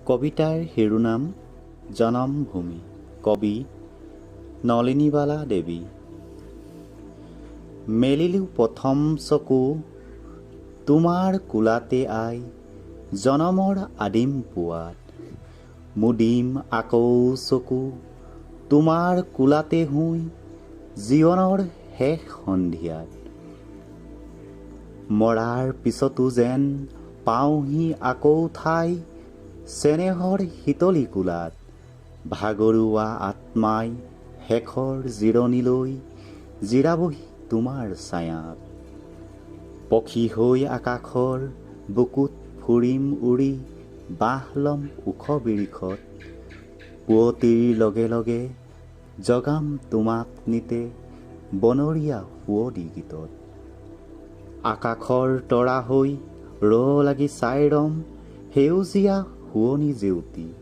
কবিতাৰ শিৰোনাম জনমভূমি। কবি নলিনীবালা দেৱী। মেলিলো প্ৰথম চকু তোমাৰ কোলাতে আই, জনমৰ আদিম পুৱাত। মুদিম আকৌ চকু তোমাৰ কোলাতে শুই, জীৱনৰ শেষ সন্ধিয়াত। মৰাৰ পিছতো যেন পাওঁহি আকৌ ঠাই, চেনেহৰ শীতলী কোলাত। ভাগৰুৱা আত্মাই শেষৰ জিৰণিলৈ জিৰাবহি তোমাৰ ছায়াত। পখী হৈ আকাশৰ বুকুত ফুৰিম উৰি, বাহ ল'ম ওখ বিৰিখত। পুৱতিৰ লগে লগে জগাম তোমাক নিতে, বনৰীয়া সুৱদী গীতত। আকাশৰ তৰা হৈ লাগি চাই ৰম, সেউজীয়া শুৱনি জেউতি।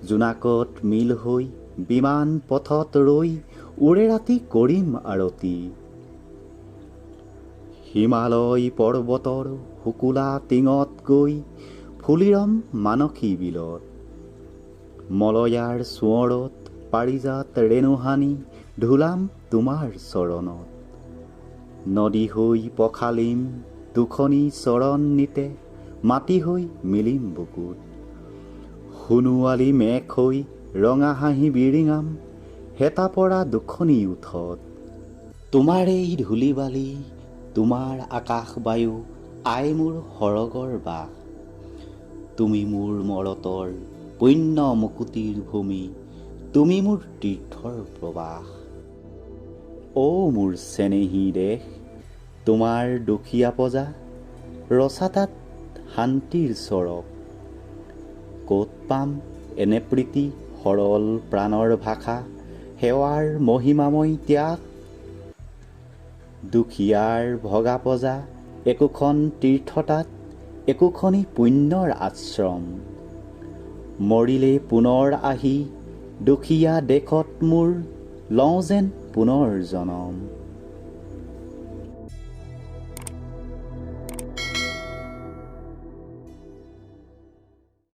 জোনাকত মিল হৈ বিমান পথত ৰৈ, ওৰে ৰাতি কৰিম আৰতি। হিমালয় পৰ্বতৰ শুকুলা টিঙত গৈ, ফুলিৰম মানসী বিলত। মলয়াৰ চোঁৱৰত পাৰিজাত ৰেণুহানি, ধুলাম তোমাৰ চৰণত। নদী হৈ পখালিম দুখনি চৰণ নিতে, মাটি হৈ মিলিম বুকুত। সোণোৱালী মেঘ হৈ ৰঙা হাঁহি বিৰিঙাম, হেতা পৰা দুখনি ওঠত। তোমাৰেই ধূলি বালি, তোমাৰ আকাশ বায়ু, আই মোৰ সৰগৰ বাস। তুমি মোৰ মৰতৰ পুণ্য মুকুতিৰ ভূমি, তুমি মোৰ তীৰ্থৰ প্ৰবাস। অ' মোৰ চেনেহী দেশ, তোমাৰ দুখীয়া প্ৰজা, ৰচা তাত শান্তিৰ চৰক। ক'ত পাম এনে প্ৰীতি সৰল প্ৰাণৰ ভাষা, সেৱাৰ মহিমাময় ত্যাগ। দুখীয়াৰ ভগা প্ৰজা একোখন তীৰ্থ তাত, একোখনি পুণ্যৰ আশ্ৰম। মৰিলে পুনৰ আহি দুখীয়া দেশত মোৰ, লওঁ যেন পুনৰ জনম।